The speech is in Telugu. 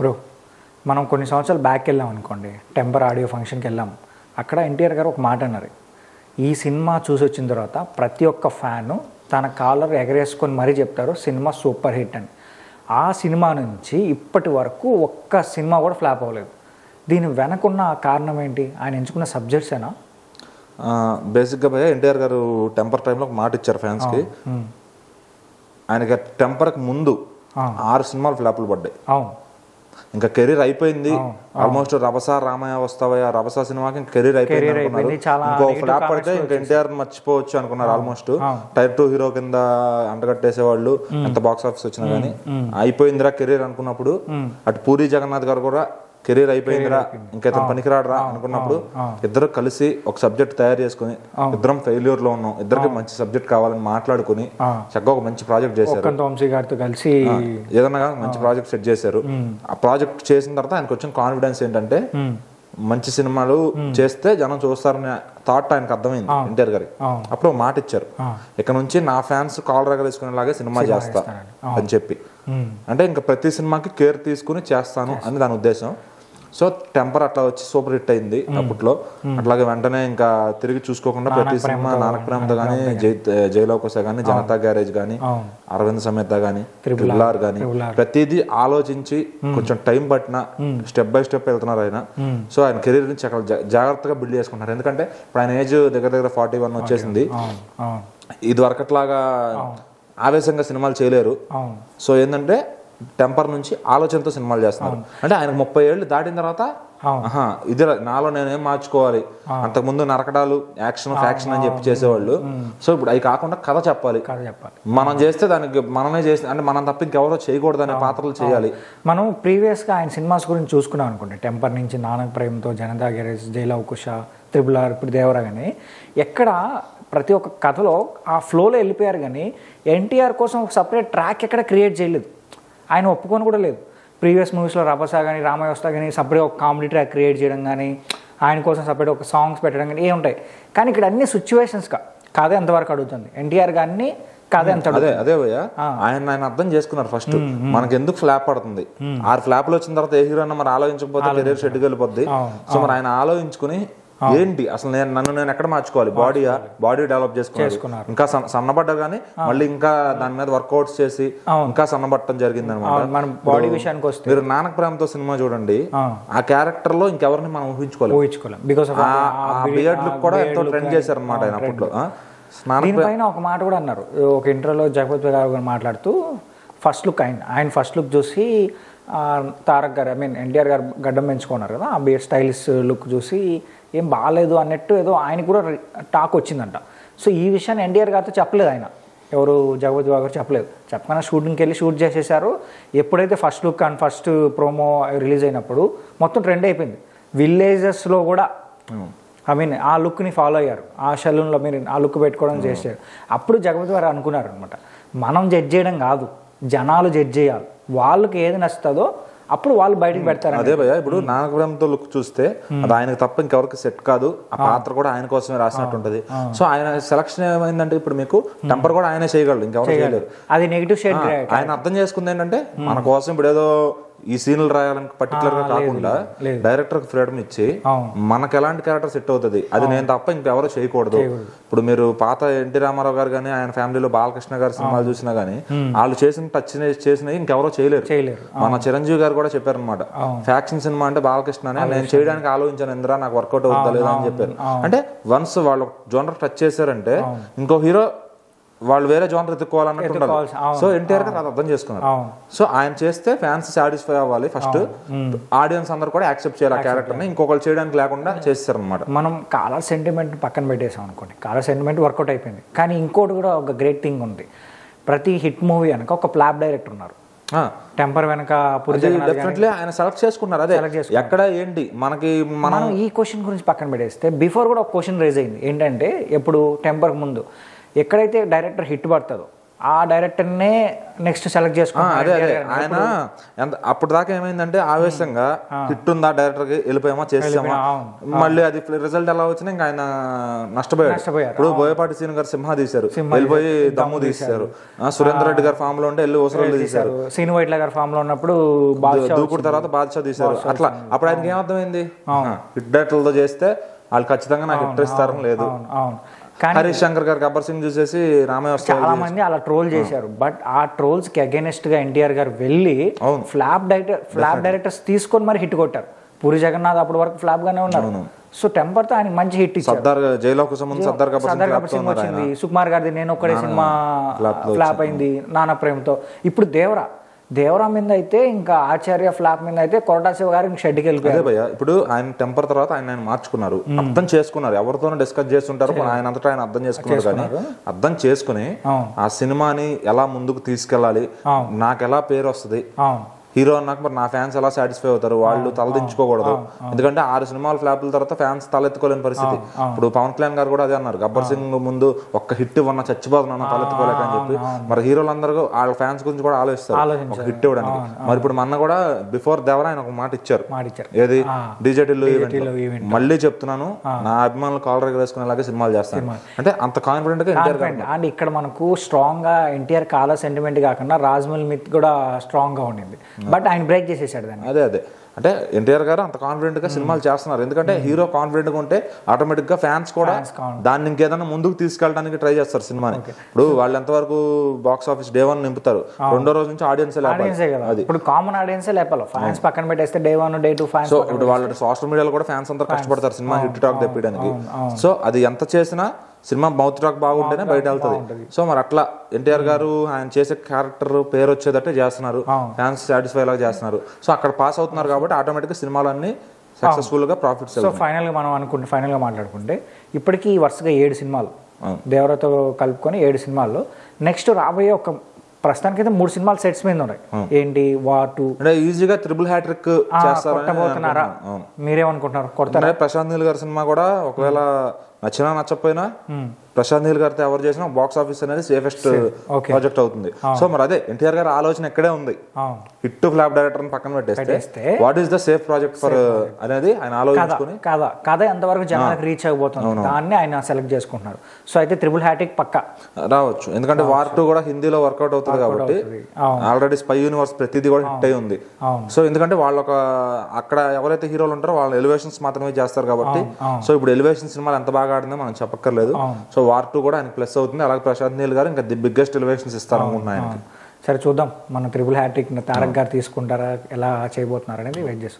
బ్రో మనం కొన్ని సంవత్సరాలు బ్యాక్ వెళ్ళాం అనుకోండి, టెంపర్ ఆడియో ఫంక్షన్కి వెళ్ళాం. అక్కడ ఎన్టీఆర్ గారు ఒక మాట అన్నారు, ఈ సినిమా చూసి వచ్చిన తర్వాత ప్రతి ఒక్క ఫ్యాను తన కాలర్ ఎగరేసుకొని మరీ చెప్తారు సినిమా సూపర్ హిట్ అని. ఆ సినిమా నుంచి ఇప్పటి వరకు ఒక్క సినిమా కూడా ఫ్లాప్ అవ్వలేదు. దీని వెనకున్న కారణం ఏంటి? ఆయన ఎంచుకున్న సబ్జెక్ట్స్ ఏనా? బేసిక్గా భయ ఎన్టీఆర్ గారు టెంపర్ టైంలో ఒక మాట ఇచ్చారు ఫ్యాన్స్కి. ఆయనకి టెంపర్కి ముందు 6 సినిమాలు ఫ్లాపులు పడ్డాయి. అవును, ఇంకా కెరీర్ అయిపోయింది. ఆల్మోస్ట్ రభస రామయ్య వస్తావయ్య రభస సినిమాకి ఇంకా కెరీర్ అయిపోయింది అనుకున్నారు. ఇంకో ఫ్లాప్ పడితే ఇంకా ఎన్టీఆర్ మర్చిపోవచ్చు అనుకున్నారు. ఆల్మోస్ట్ టైర్ 2 హీరో కింద అంటగట్టేసేవాళ్ళు ఎంత బాక్స్ ఆఫీస్ వచ్చినా కానీ. అయిపోయిందిరా కెరీర్ అనుకున్నప్పుడు అటు పూరి జగన్నాథ్ గారు కూడా కెరీర్ అయిపోయిందిరా ఇంకా ఇతను పనికిరాడరా అనుకున్నప్పుడు ఇద్దరు కలిసి ఒక సబ్జెక్ట్ తయారు చేసుకుని, ఇద్దరం ఫెయిల్యూర్ లో ఉన్నాం, ఇద్దరికి మంచి సబ్జెక్ట్ కావాలని మాట్లాడుకుని చక్కగా ఒక మంచి ప్రాజెక్ట్ చేశారు. కలిసి ఏదన్నా మంచి ప్రాజెక్ట్ సెట్ చేశారు. ఆ ప్రాజెక్ట్ చేసిన తర్వాత ఆయనకు వచ్చిన కాన్ఫిడెన్స్ ఏంటంటే మంచి సినిమాలు చేస్తే జనం చూస్తారనే థాట్ ఆయనకు అర్థమైంది ఎన్టీఆర్ గారికి. అప్పుడు మాట ఇచ్చారు, ఇక్కడ నుంచి నా ఫ్యాన్స్ కాల్ రగలేసుకునేలాగే సినిమా చేస్తా అని చెప్పి. అంటే ఇంకా ప్రతి సినిమాకి కేర్ తీసుకుని చేస్తాను అని దాని ఉద్దేశం. సో టెంపర్ అట్లా వచ్చి సూపర్ హిట్ అయింది అప్పట్లో. అట్లాగే వెంటనే ఇంకా తిరిగి చూసుకోకుండా ప్రతి సినిమా నానక ప్రేమతో కానీ, జైలవకుశ కానీ, జనతా గ్యారేజ్ కానీ, అరవింద్ సమేత కానీ, ట్రిపుల్ ఆర్ కానీ ప్రతిదీ ఆలోచించి కొంచెం టైం పట్టిన స్టెప్ బై స్టెప్ వెళ్తున్నారు ఆయన. సో ఆయన కెరీర్ నుంచి అక్కడ జాగ్రత్తగా బిల్డ్ చేసుకుంటున్నారు. ఎందుకంటే ఇప్పుడు ఆయన ఏజ్ దగ్గర 41 వచ్చేసింది. ఇది వరకట్లాగా ఆవేశంగా సినిమాలు చేయలేరు. సో ఏంటంటే టెంపర్ నుంచి ఆలోచనతో సినిమాలు చేస్తున్నారు. అంటే ఆయనకు 30 ఏళ్ళు దాటిన తర్వాత ఇది నాలో నేనేం మార్చుకోవాలి. అంతకుముందు నరకడాలు, యాక్షన్, ఫ్యాక్షన్ అని చెప్పి చేసేవాళ్ళు. సో ఇప్పుడు అవి కాకుండా కథ చెప్పాలి. మనం చేస్తే దానికి మనమే చేస్తే అంటే మనం తప్ప ఇంకెవరో చేయకూడదు అనే పాత్రలు చేయాలి. మనం ప్రీవియస్గా ఆయన సినిమాస్ గురించి చూసుకున్నాం అనుకోండి, టెంపర్ నుంచి నానక ప్రేమతో, Janata garage, Jai Lava Kusa, triple R, ఇప్పుడు దేవరా కానీ ఎక్కడ ప్రతి ఒక్క కథలో ఆ ఫ్లోలో వెళ్ళిపోయారు. కానీ ఎన్టీఆర్ కోసం ఒక సపరేట్ ట్రాక్ ఎక్కడ క్రియేట్ చేయలేదు. ఆయన ఒప్పుకొని కూడా లేదు. ప్రీవియస్ మూవీస్లో రభస కానీ, రామయ్య వస్తా కానీ సపరేట్ ఒక కామెడీ ట్రాక్ క్రియేట్ చేయడం కానీ, ఆయన కోసం సపరేట్ ఒక సాంగ్స్ పెట్టడం కానీ ఏ ఉంటాయి. కానీ ఇక్కడ అన్ని సిచ్యువేషన్స్గా కథ ఎంతవరకు అడుగుతుంది ఎన్టీఆర్ గారిని, కథ ఎంత అదే ఆయన అర్థం చేసుకున్నారు. ఫస్ట్ మనకి ఎందుకు ఫ్లాప్ పడుతుంది, 6 ఫ్లాప్లు వచ్చిన తర్వాత ఏ హీరో మరి ఆలోచించకపోతే కెరీర్ షెడ్కి వెళ్ళిపోద్ది. సో మరి ఆయన ఆలోచించుకుని ఏంటి అసలు నేను ఎక్కడ మార్చుకోవాలి, బాడీ డెవలప్ చేసుకున్నారు. ఇంకా సన్నబడ్డ కానీ మళ్ళీ ఇంకా దాని మీద వర్కౌట్స్ చేసి ఇంకా సన్నబట్టడం జరిగింది అనమాట. మీరు నానక ప్రేమతో సినిమా చూడండి, ఆ క్యారెక్టర్ లో ఇంకెవరిని మనం ఊహించుకోలేం. బికాస్ ఆ బియర్డ్ లుక్ కూడా ఎంతో ట్రెండ్ చేశారు అనమాట ఆయన అప్పట్లో. దీనిపైన ఒక మాట కూడా అన్నారు ఒక ఇంటర్వ్యూలో, జగపతి గారు మాట్లాడుతూ ఫస్ట్ లుక్ ఆయన ఫస్ట్ లుక్ చూసి తారక్ గారు ఎన్టీఆర్ గారు గడ్డం పెంచుకున్నారు కదా, ఆ బియర్ స్టైలిష్ లుక్ చూసి ఏం బాగాలేదు అన్నట్టు ఏదో ఆయన కూడా టాక్ వచ్చిందంట. సో ఈ విషయాన్ని ఎన్టీఆర్ గారితో చెప్పలేదు ఆయన, ఎవరు జగపతి గారు చెప్పలేదు. చెప్పకుండా షూటింగ్కి వెళ్ళి షూట్ చేసేసారు. ఎప్పుడైతే first look and first promo release అయినప్పుడు మొత్తం ట్రెండ్ అయిపోయింది. విలేజెస్లో కూడా ఆ లుక్ని ఫాలో అయ్యారు. ఆ సెలూన్లో ఆ లుక్ పెట్టుకోవడం చేశారు. అప్పుడు జగపతి గారు అనుకున్నారు అనమాట, మనం జడ్జ్ చేయడం కాదు, జనాలు జడ్జ్ చేయాలి, వాళ్ళకి ఏది నచ్చుతుందో అప్పుడు వాళ్ళు బయటకు పెడతారు. అదే భయ ఇప్పుడు నానక ప్రేమతో లుక్ చూస్తే అది ఆయనకు తప్ప ఇంకెవరికి సెట్ కాదు. ఆ పాత్ర కూడా ఆయన కోసమే రాసినట్టు ఉంటది. సో ఆయన సెలక్షన్ ఏమైందంటే ఇప్పుడు మీకు టెంపర్ కూడా ఆయనే చేయగలరు, ఇంకెవరు చేయలేరు. అది నెగిటివ్ షేడ్. ఆయన అర్థం చేసుకుంది ఏంటంటే మన కోసం ఇప్పుడు ఏదో ఈ సీన్లు రాయాలని పర్టికులర్ గా కాకుండా డైరెక్టర్ ఫ్రీడమ్ ఇచ్చి మనకు ఎలాంటి క్యారెక్టర్ సెట్ అవుతుంది అది నేను తప్ప ఇంకెవరో చేయకూడదు. ఇప్పుడు మీరు పాత ఎన్టీ రామారావు గారు కానీ ఆయన ఫ్యామిలీలో బాలకృష్ణ గారి సినిమాలు చూసినా గానీ వాళ్ళు చేసినవి ఇంకెవరో చేయలేరు. మన చిరంజీవి గారు కూడా చెప్పారు అనమాట, ఫ్యాక్షన్ సినిమా అంటే బాలకృష్ణనే, నేను చేయడానికి ఆలోచించాను ఎందురా నాకు వర్కౌట్ అవుతుందా లేదా అని చెప్పారు. అంటే వన్స్ వాళ్ళు జోనర్ టచ్ చేశారంటే ఇంకో హీరో వాళ్ళు వేరే జోనర్ ఎత్తుకోవాలన్నట్టు ఉండాలి. సో ఎన్టీఆర్ గారు అది అర్థం చేసుకున్నారు. సో ఆయన చేస్తే ఫ్యాన్స్ సాటిస్ఫై అవ్వాలి, ఫస్ట్ ఆడియన్స్ అందరూ కూడా యాక్సెప్ట్ చేయాలి ఆ క్యారెక్టర్ ని, ఇంకొకరు చేయడానికి లేకుండా చేస్తారు అనమాట. మనం కాలర్ సెంటిమెంట్ పక్కన పెట్టేసాం అనుకోండి, కాలర్ సెంటిమెంట్ వర్కౌట్ అయిపోయింది. కానీ ఇంకోటి కూడా ఒక గ్రేట్ థింగ్ ఉంది, ప్రతి హిట్ మూవీ వెనక ఒక ఫ్లాప్ డైరెక్టర్ ఉన్నారు. టెంపర్ వెనక డెఫినెట్లీ ఆయన సెలెక్ట్ చేసుకున్నారు. అదే ఎక్కడ ఏంటి మనకి మనం ఈ క్వశ్చన్ గురించి పక్కన పెట్టేస్తే బిఫోర్ కూడా ఒక క్వశ్చన్ రేజ్ అయింది ఏంటంటే, ఎప్పుడు టెంపర్ ముందు ఎక్కడైతే డైరెక్టర్ హిట్ పడుతుందో ఆ డైరెక్టర్నే నెక్స్ట్ సెలెక్ట్ చేసుకున్నారు. అదే ఆయన అప్పుడు దాకా ఏమైందంటే ఆవేశంగా హిట్ ఉందా డైరెక్టర్ కి వెళ్ళిపోయామా చేసామా, మళ్ళీ అది రిజల్ట్ ఎలా వచ్చినా ఇంకా ఆయన నష్టపోయాడు. ఇప్పుడు బోయపాటి శ్రీను గారు సింహ తీశారు, వెళ్ళిపోయి దమ్ము తీశారు. సురేందర్ రెడ్డి గారు ఫామ్ లో ఉంటే వెళ్ళి ఓసరాలు తీశారు. సీను వైట్ల గారు ఫామ్ లో ఉన్నప్పుడు దూకుడు తర్వాత బాద్షా తీశారు. అట్లా అప్పుడు ఆయనకి ఏమర్థమైంది, హిట్ డైరెక్టర్లతో చేస్తే వాళ్ళు ఖచ్చితంగా నాకు హిట్ ఇస్తారని లేదు. హరీష్ శంకర్ గారు గబ్బర్ సింగ్ చూసేసి రామయ్య చాలా మంది అలా ట్రోల్ చేశారు. బట్ ఆ ట్రోల్స్ కి అగైనెస్ట్ గా ఎన్టీఆర్ గారు వెళ్ళి ఫ్లాప్ డైరెక్టర్స్ తీసుకొని మరి హిట్ కొట్టారు. పూరి జగన్నాథ్ అప్పటి వరకు ఫ్లాప్ గానే ఉన్నారు. సో టెంపర్ తో ఆయన మంచి హిట్ ఇచ్చారు. సర్దార్ గబ్బర్ సింగ్ వచ్చింది, సుకుమార్ గారిది నేను ఒక్కడే సినిమా ఫ్లాప్ అయింది, నాన్న ప్రేమతో. ఇప్పుడు దేవరా మీద అయితే ఇంకా ఆచార్య ఫ్లాప్ మీద అయితే కొరటా శివ గారు షెడ్కి వెళ్ళిపోయారు. ఇప్పుడు ఆయన టెంపర్ తర్వాత ఆయన మార్చుకున్నారు, అర్థం చేసుకున్నారు. ఎవరితోనూ డిస్కస్ చేస్తుంటారు, ఆయన అంతటా ఆయన అర్థం చేసుకున్నారు. కానీ అర్థం చేసుకుని ఆ సినిమాని ఎలా ముందుకు తీసుకెళ్ళాలి, నాకు ఎలా పేరు వస్తుంది, హీరో అన్నాక మరి నా ఫ్యాన్స్ ఎలా సాటిస్ఫై అవుతారు, వాళ్ళు తలదించుకోకూడదు. ఎందుకంటే 6 సినిమాల ఫ్లాప్ల తర్వాత ఫ్యాన్స్ తలెత్తుకోలేని పరిస్థితి. ఇప్పుడు పవన్ కళ్యాణ్ గారు కూడా అదే అన్నారు, గబ్బర్ సింగ్ ముందు ఒక్క హిట్ ఇవ్వన్నా చచ్చిపోతున్నాను తలెత్తుకోలేక అని చెప్పి. మరి హీరోలందరూ వాళ్ళ ఫ్యాన్స్ గురించి కూడా ఆలోచిస్తారు ఒక హిట్ ఇవ్వడానికి. మరి ఇప్పుడు మొన్న కూడా బిఫోర్ దేవరా ఆయన ఒక మాట ఇచ్చారు, ఏది డీజే టిల్లు ఈవెంట్. మళ్ళీ చెప్తున్నాను, నా అభిమానులు కాలర్ వేసుకునేలాగే సినిమాలు చేస్తాను అంటే అంత కాన్ఫిడెంట్ గా ఎన్టీఆర్ గారు. అండ్ ఇక్కడ మనకు స్ట్రాంగ్ గా ఎన్టీఆర్ కాలర్ సెంటిమెంట్ కాకుండా రాజమౌళి మిత్ కూడా స్ట్రాంగ్ గా ఉండింది. బట్ ఆయన బ్రేక్ చేసేసాడు దాన్ని. అదే అంటే ఎన్టీఆర్ గారు అంత కాన్ఫిడెంట్ గా సినిమాలు చేస్తున్నారు. ఎందుకంటే హీరో కాన్ఫిడెంట్ గా ఉంటే ఆటోమేటిక్ గా ఫ్యాన్స్ కూడా దాన్ని ఇంకేదైనా ముందుకు తీసుకెళ్ళడానికి ట్రై చేస్తారు సినిమాని. ఇప్పుడు వాళ్ళు ఎంతవరకు బాక్స్ ఆఫీస్ డే 1 నింపుతారు, రెండో రోజు నుంచి ఆడియన్స్ అది ఇప్పుడు కామన్ ఆడియన్స్ లేపాలి. ఫ్యాన్స్ పక్కన పెట్టేస్తే డే 1 డే 2 ఫ్యాన్స్. సో ఇప్పుడు వాళ్ళ సోషల్ మీడియాలో కూడా ఫ్యాన్స్ అందరూ కష్టపడతారు సినిమా హిట్ టాక్ తెప్పడానికి. సో అది ఎంత చేసినా సినిమా మౌత్ టాక్ బాగుంటేనే బయట వెళ్తుంది. సో మరి అట్లా ఎన్టీఆర్ గారు ఆయన చేసే క్యారెక్టర్ పేరు వచ్చేదట్టే చేస్తున్నారు, ఫ్యాన్స్ సాటిస్ఫై లాగా చేస్తున్నారు. సో అక్కడ పాస్ అవుతున్నారు కాబట్టి ఆటోమేటిక్ గా సినిమాలన్నీ సక్సెస్ఫుల్ గా ప్రాఫిట్స్. సో ఫైనల్ గా మనం ఫైనల్ గా మాట్లాడుకుంటే ఇప్పటికీ వరుసగా 7 సినిమాలు దేవరతో కలుపుకొని 7 సినిమాల్లో నెక్స్ట్ రాబోయే ఒక ప్రస్తుతానికి అయితే 3 సినిమాలు సెట్స్ మీద ఉన్నాయి. ఏంటి వార్ 2 అంటే ఈజీగా ట్రిపుల్ హ్యాట్రిక్ కొట్టబోతున్నారా? మీరేమనుకుంటున్నారు? కొడతారా? ప్రశాంత్ నీల్ గారి సినిమా కూడా ఒకవేళ నచ్చినా నచ్చకపోయినా ప్రశాంత్ నీల్ గారితో ఎవరు చేసినా బాక్స్ ఆఫీస్ అనేది సేఫెస్ట్ ప్రాజెక్ట్ అవుతుంది. సో మరి అదే ఎన్టీఆర్ గారి ఆలోచన ఎక్కడే ఉంది, హిట్ ఫ్లాప్ డైరెక్టర్ పక్కన పెట్టేస్తే what is the safe project for అనేది ఆయన ఆలోచించుకుని కథ ఎంతవరకు జనాలకు రీచ్ అయిపోతుంది దాన్ని ఆయన సెలెక్ట్ చేసుకుంటున్నారు. సో అయితే ట్రిపుల్ హ్యాట్రిక్ పక్కా రావచ్చు, ఎందుకంటే వార్ 2 కూడా హిందీలో వర్కౌట్ అవుతుంది కాబట్టి. ఆల్రెడీ స్పై యూనివర్స్ ప్రతిదీ కూడా హిట్ అయి ఉంది. సో ఎందుకంటే వాళ్ళు అక్కడ ఎవరైతే హీరోలు ఉంటారో వాళ్ళ ఎలివేషన్స్ మాత్రమే చేస్తారు కాబట్టి. సో ఇప్పుడు ఎలివేషన్ సినిమాలు ఎంత బాగా ఆడిందో మనం చెప్పక్కర్లేదు. సో వార్ 2 కూడా ఆయనకి ప్లస్ అవుతుంది. అలాగే ప్రశాంత్ నీల్ గారు ఇంకా ది బిగ్గెస్ట్ ఎలివేషన్స్ ఇస్తారు అనుకుంటున్నాను ఆయనకి. సరే చూద్దాం, మన ట్రిపుల్ హ్యాట్రిక్ తారక్ గారు తీసుకుంటారా, ఎలా చేయబోతున్నారు అనేది వెయిట్ చేస్తాం.